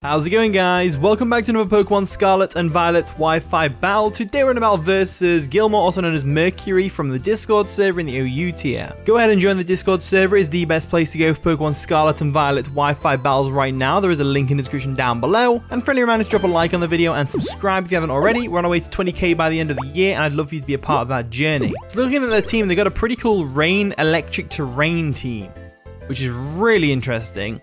How's it going, guys? Welcome back to another Pokemon Scarlet and Violet Wi-Fi battle. Today we're in a battle versus Gilmore, also known as Merqcury, from the Discord server in the OU tier. Go ahead and join the Discord server. It's the best place to go for Pokemon Scarlet and Violet Wi-Fi battles right now. There is a link in the description down below. And friendly reminder to drop a like on the video and subscribe if you haven't already. We're on our way to 20k by the end of the year, and I'd love for you to be a part of that journey. So looking at their team, they got a pretty cool rain electric terrain team, which is really interesting.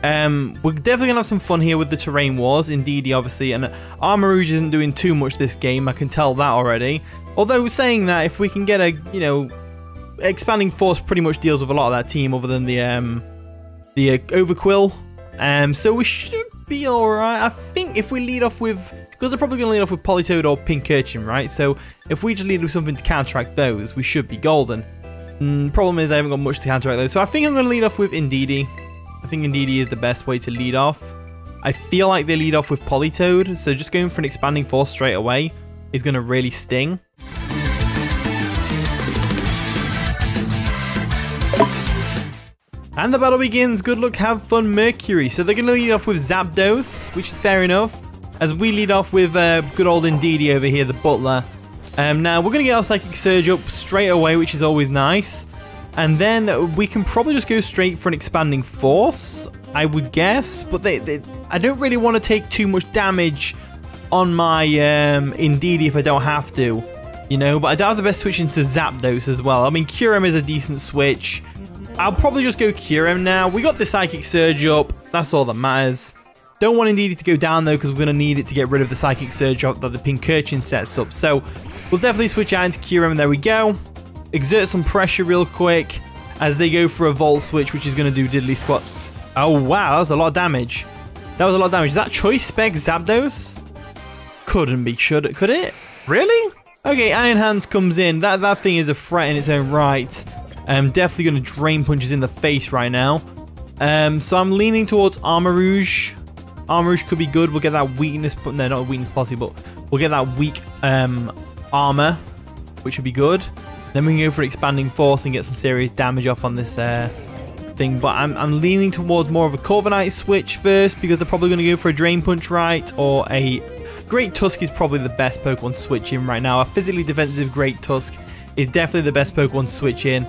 We're definitely gonna have some fun here with the terrain wars, indeed, obviously, and Armarouge isn't doing too much this game, I can tell that already. Although saying that, if we can get a, expanding force pretty much deals with a lot of that team other than the Overquill. So we should be alright. I think if we lead off with, because they're probably gonna lead off with Politoed or Pincurchin, right? So if we just lead with something to counteract those, we should be golden. Problem is I haven't got much to counteract those, so I think I'm gonna lead off with Indeedee. I think Indeedee is the best way to lead off. I feel like they lead off with Politoed, so just going for an expanding force straight away is going to really sting. And the battle begins. Good luck, have fun, Merqcury. So they're going to lead off with Zapdos, which is fair enough, as we lead off with good old Indeedee over here, the butler. Now, we're going to get our Psychic Surge up straight away, which is always nice. And then we can probably just go straight for an expanding force, I would guess. But I don't really want to take too much damage on my Indeedee if I don't have to, But I don't have the best switch into Zapdos as well. I mean, Kyurem is a decent switch. I'll probably just go Kyurem now. We got the Psychic Surge up. That's all that matters. Don't want Indeedee to go down, though, because we're going to need it to get rid of the Psychic Surge that the Pincurchin sets up. So we'll definitely switch out into Kyurem. There we go. Exert some pressure real quick as they go for a Volt Switch, which is going to do diddly squat. Oh, wow, that was a lot of damage. That was a lot of damage. Is that Choice Spec Zapdos? Couldn't be, could it? Really? Okay, Iron Hands comes in. That thing is a threat in its own right. Definitely going to Drain Punches in the face right now. So I'm leaning towards Armarouge. Armarouge could be good. We'll get that weakness, no, not a weakness policy, but we'll get that weak armor, which would be good. Then we can go for Expanding Force and get some serious damage off on this thing. But I'm leaning towards more of a Corviknight switch first, because they're probably going to go for a Drain Punch, right? Or a Great Tusk is probably the best Pokemon to switch in right now. A physically defensive Great Tusk is definitely the best Pokemon to switch in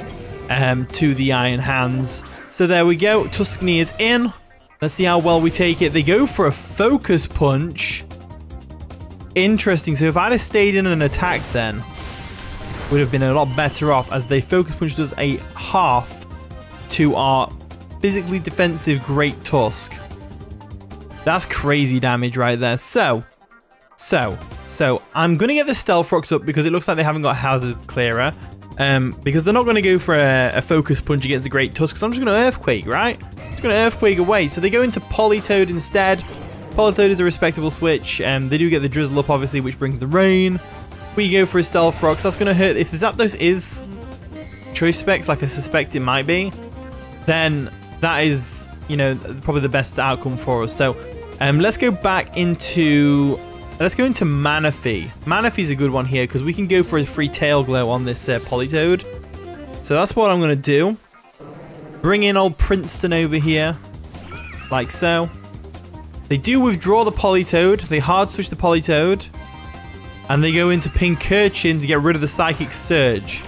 to the Iron Hands. So there we go. Tuscany is in. Let's see how well we take it. They go for a Focus Punch. Interesting. So if I'd have stayed in an attack then, would have been a lot better off, as they Focus Punch does a half to our physically defensive Great Tusk. That's crazy damage right there. So I'm going to get the Stealth Rocks up because it looks like they haven't got Hazard Clearer. Because they're not going to go for a Focus Punch against the Great Tusk, so I'm just going to Earthquake, right? Just going to Earthquake away. So they go into Politoed instead. Politoed is a respectable switch. They do get the Drizzle up, obviously, which brings the rain. We go for a Stealth Rocks. That's going to hurt. If the Zapdos is Choice Specs, like I suspect it might be, then that is, probably the best outcome for us. So let's go back into... Let's go into Manaphy. Manaphy's a good one here because we can go for a free Tail Glow on this Politoed. So that's what I'm going to do. Bring in old Princeton over here, like so. They do withdraw the Politoed. They hard switch the Politoed. And they go into Pincurchin to get rid of the Psychic Surge.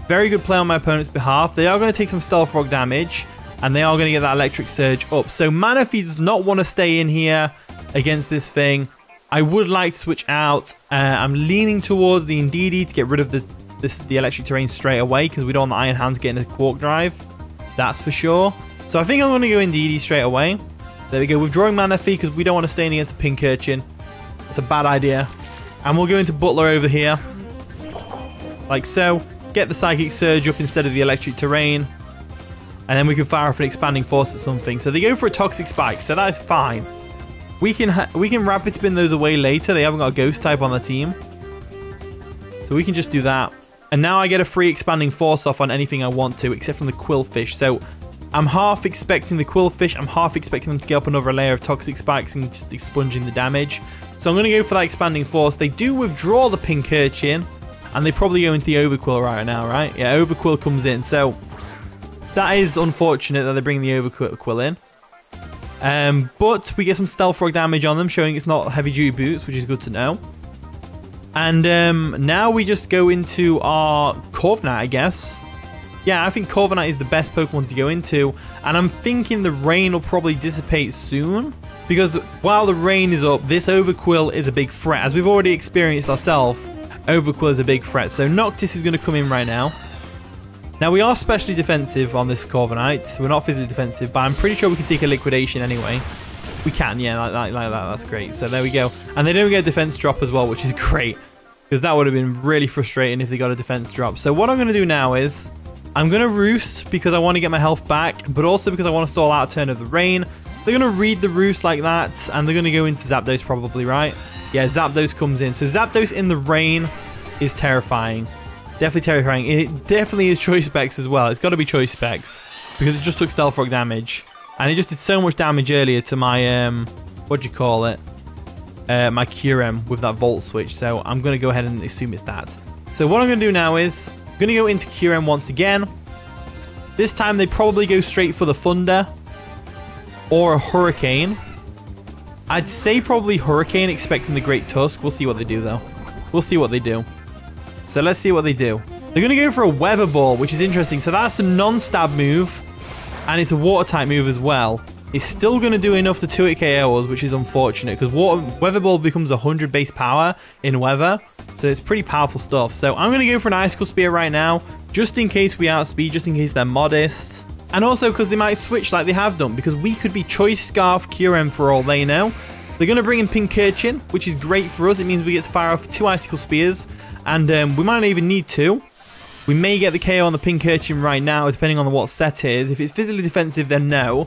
Very good play on my opponent's behalf. They are going to take some Stealth Rock damage. And they are going to get that Electric Surge up. So Manaphy does not want to stay in here against this thing. I would like to switch out. I'm leaning towards the Indeedee to get rid of the Electric Terrain straight away, because we don't want the Iron Hands getting a Quark Drive. That's for sure. So I think I'm going to go Indeedee straight away. There we go. Withdrawing Manaphy because we don't want to stay in against the Pincurchin. It's a bad idea. And we'll go into Butler over here. Like so. Get the Psychic Surge up instead of the Electric Terrain. And then we can fire off an Expanding Force at something. So they go for a Toxic Spike. So that is fine. We can Rapid Spin those away later. They haven't got a Ghost type on the team. So we can just do that. And now I get a free Expanding Force off on anything I want to, except from the Quillfish. So I'm half expecting the Quillfish. I'm half expecting them to get up another layer of Toxic Spikes and just expunging the damage. So I'm going to go for that Expanding Force. They do withdraw the Pincurchin. And they probably go into the Overquill right now, right? Yeah, Overquill comes in. So that is unfortunate that they bring the Overquill in. But we get some stealth rock damage on them, showing it's not heavy duty boots, which is good to know. And now we just go into our Corviknight, I guess. Yeah, I think Corviknight is the best Pokemon to go into. And I'm thinking the rain will probably dissipate soon. Because while the rain is up, this Overquill is a big threat. As we've already experienced ourselves, Overquill is a big threat. So Noctis is going to come in right now. Now, we are specially defensive on this Corviknight. We're not physically defensive, but I'm pretty sure we can take a liquidation anyway. We can, yeah, like that. That's great. So there we go. And they don't get a defense drop as well, which is great. Because that would have been really frustrating if they got a defense drop. So what I'm going to do now is I'm going to Roost because I want to get my health back, but also because I want to stall out a turn of the rain. They're going to read the Roost like that, and they're going to go into Zapdos probably, right? Yeah, Zapdos comes in. So Zapdos in the rain is terrifying. Definitely terrifying. It definitely is Choice Specs as well. It's got to be Choice Specs because it just took Stealth Rock damage. And it just did so much damage earlier to my, what do you call it? My Kyurem with that Volt Switch. So I'm going to go ahead and assume it's that. So what I'm going to do now is I'm going to go into Kyurem once again. This time they probably go straight for the Thunder or a Hurricane. I'd say probably Hurricane, expecting the Great Tusk. We'll see what they do though. We'll see what they do. So let's see what they do. They're going to go for a Weather Ball, which is interesting. So that's a non-stab move, and it's a Water type move as well. It's still going to do enough to 2-hit KO us, which is unfortunate, because Weather Ball becomes 100 base power in Weather, so it's pretty powerful stuff. So I'm going to go for an Icicle Spear right now, just in case we outspeed, just in case they're modest. And also because they might switch like they have done, because we could be Choice Scarf Kyurem for all they know. They're going to bring in Pincurchin, which is great for us. It means we get to fire off 2 Icicle Spears. And we might not even need 2. We may get the KO on the Pincurchin right now, depending on what set it is. If it's physically defensive, then no.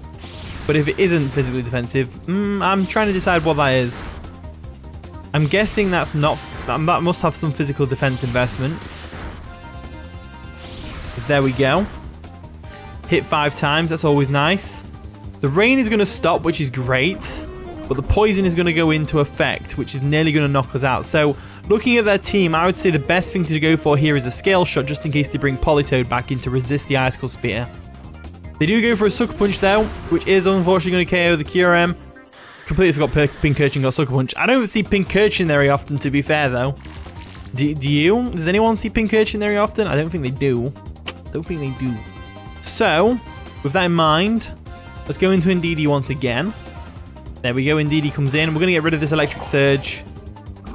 But if it isn't physically defensive, I'm trying to decide what that is. I'm guessing that's not... That must have some physical defense investment. So there we go. Hit 5 times. That's always nice. The rain is going to stop, which is great. But the poison is going to go into effect, which is nearly going to knock us out. So, looking at their team, I would say the best thing to go for here is a Scale Shot, just in case they bring Politoed back in to resist the Icicle Spear. They do go for a Sucker Punch, though, which is unfortunately going to KO the Kyurem. Completely forgot Pincurchin got Sucker Punch. I don't see Pincurchin very often, to be fair, though. Do you? Does anyone see Pincurchin very often? I don't think they do. So, with that in mind, let's go into Indeedee once again. There we go, Indeedee comes in. We're going to get rid of this Electric Surge.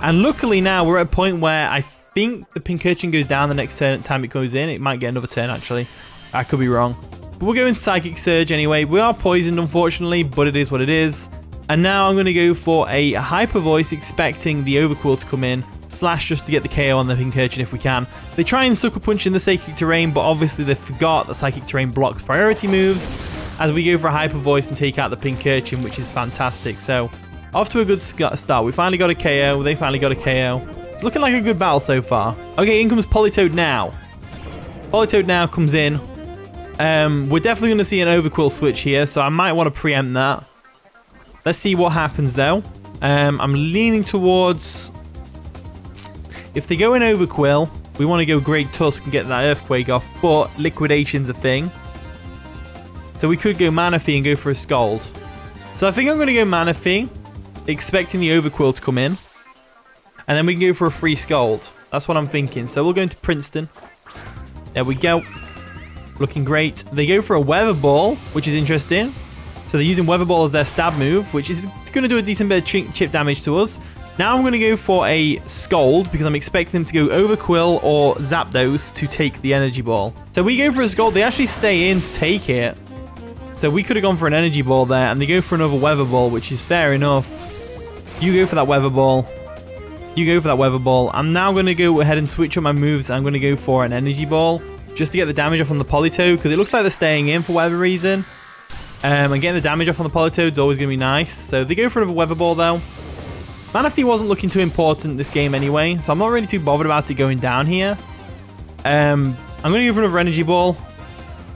And luckily now we're at a point where I think the Pincurchin goes down the next time it goes in. It might get another turn, actually. I could be wrong. But we'll go into Psychic Surge anyway. We are poisoned, unfortunately, but it is what it is. And now I'm going to go for a Hyper Voice, expecting the Overquill to come in. Slash just to get the KO on the Pincurchin if we can. They try and Sucker Punch in the Psychic Terrain, but obviously they forgot that Psychic Terrain blocks priority moves. As we go for a Hyper Voice and take out the Pincurchin, which is fantastic. So, off to a good start. We finally got a KO. They finally got a KO. It's looking like a good battle so far. Okay, in comes Politoed now. Politoed now comes in. We're definitely going to see an Overquill switch here, so I might want to preempt that. Let's see what happens, though. I'm leaning towards... If they go in Overquill, we want to go Great Tusk and get that Earthquake off, but Liquidation's a thing. So we could go Manaphy and go for a Scald. So I think I'm going to go Manaphy, expecting the Overquill to come in. And then we can go for a free Scald. That's what I'm thinking. So we'll go into Princeton. There we go. Looking great. They go for a Weather Ball, which is interesting. So they're using Weather Ball as their stab move, which is going to do a decent bit of chip damage to us. Now I'm going to go for a Scald, because I'm expecting them to go Overquill or Zapdos to take the Energy Ball. So we go for a Scald. They actually stay in to take it. So we could have gone for an Energy Ball there, and they go for another Weather Ball, which is fair enough. You go for that Weather Ball. You go for that Weather Ball. I'm now going to go ahead and switch up my moves. I'm going to go for an Energy Ball, just to get the damage off on the Politoed, because it looks like they're staying in for whatever reason. And getting the damage off on the Politoed is always going to be nice. So they go for another Weather Ball, though. Manaphy wasn't looking too important this game anyway, so I'm not really too bothered about it going down here. I'm going to go for another Energy Ball.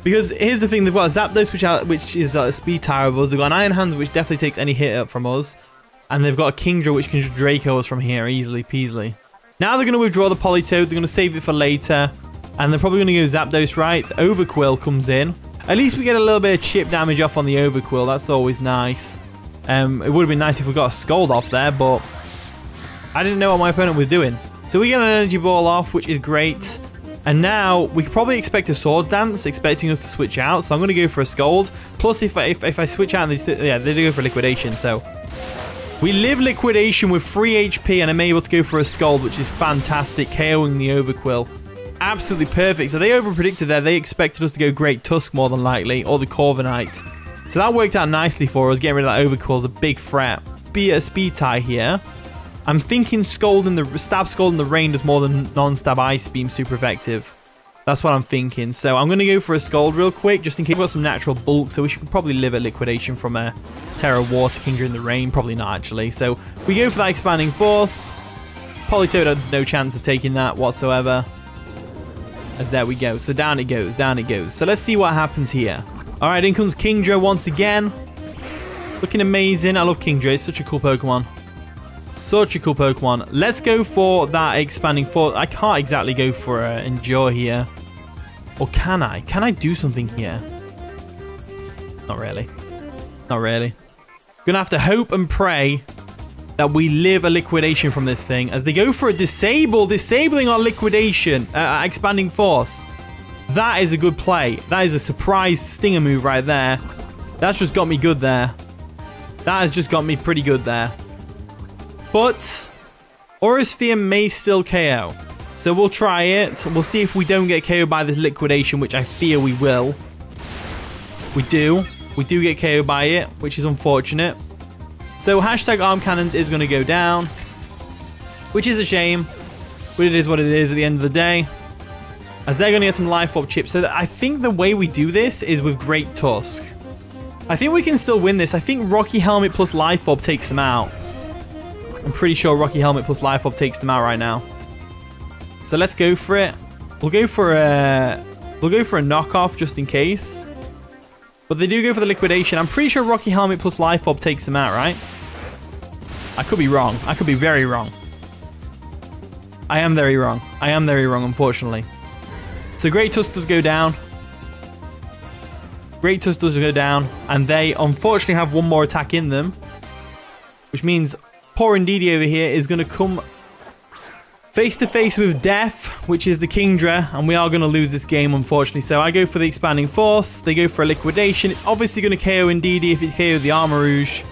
Because here's the thing, they've got a Zapdos, which is a speed tower of us. They've got an Iron Hands, which definitely takes any hit up from us. And they've got a Kingdra, which can just Draco us from here easily peasily. Now they're going to withdraw the Politoed. They're going to save it for later. And they're probably going to go Zapdos, right? The Overquill comes in. At least we get a little bit of chip damage off on the overquill. That's always nice. It would have been nice if we got a Scald off there, but I didn't know what my opponent was doing. So we get an energy ball off, which is great. And now we could probably expect a Swords Dance, expecting us to switch out. So I'm going to go for a Scald. Plus, if I switch out, they do go for Liquidation. So we live Liquidation with 3 HP, and I'm able to go for a Scald, which is fantastic, KOing the overquill. Absolutely perfect. So they overpredicted there. They expected us to go Great Tusk more than likely, or the Corviknight. So that worked out nicely for us. Getting rid of that overquill is a big threat. Be a speed tie here. I'm thinking Stab Scald in the rain does more than non-stab Ice Beam super effective. That's what I'm thinking. So I'm going to go for a Scald real quick, just in case we've got some natural bulk. So we should probably live at Liquidation from a Tera Water Kingdra in the rain. Probably not, actually. So we go for that Expanding Force. Politoed had no chance of taking that whatsoever. As there we go. So down it goes, down it goes. So let's see what happens here. All right, in comes Kingdra once again. Looking amazing. I love Kingdra. It's such a cool Pokemon. Such a cool Pokemon. Let's go for that Expanding Force. I can't exactly go for Endure here. Or can I? Can I do something here? Not really. Not really. Gonna have to hope and pray that we live a Liquidation from this thing. As they go for a Disable. Disabling our Liquidation. Expanding Force. That is a good play. That is a surprise stinger move right there. That's just got me good there. That has just got me pretty good there. But Aura Sphere may still KO. So we'll try it. We'll see if we don't get KO'd by this Liquidation, which I fear we will. We do. We do get KO'd by it, which is unfortunate. So hashtag Arm Cannons is going to go down, which is a shame. But it is what it is at the end of the day. As they're going to get some Life Orb chips. So I think the way we do this is with Great Tusk. I think we can still win this. I think Rocky Helmet plus Life Orb takes them out. I'm pretty sure Rocky Helmet plus Life Orb takes them out right now. So let's go for it. We'll go for a knockoff just in case. But they do go for the Liquidation. I'm pretty sure Rocky Helmet plus Life Orb takes them out, right? I could be wrong. I could be very wrong. I am very wrong. I am very wrong, unfortunately. So Great Tusk does go down. Great Tusk does go down. And they unfortunately have one more attack in them. Which means poor Indeedee over here is going to come face to face with death, which is the Kingdra, and we are going to lose this game, unfortunately. So I go for the Expanding Force. They go for a Liquidation. It's obviously going to KO Indeedee if it KO'd the Armarouge.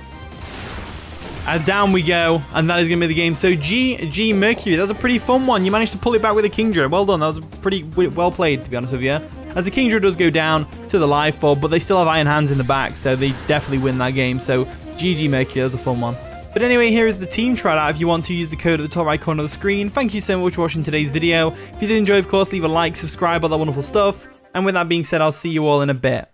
As down we go, and that is going to be the game. So GG Merqcury, that was a pretty fun one. You managed to pull it back with a Kingdra. Well done. That was pretty well played, to be honest with you. As the Kingdra does go down to the Life Orb, but they still have Iron Hands in the back, so they definitely win that game. So GG Merqcury, that was a fun one. But anyway, here is the team tryout if you want to use the code at the top right corner of the screen. Thank you so much for watching today's video. If you did enjoy, of course, leave a like, subscribe, all that wonderful stuff. And with that being said, I'll see you all in a bit.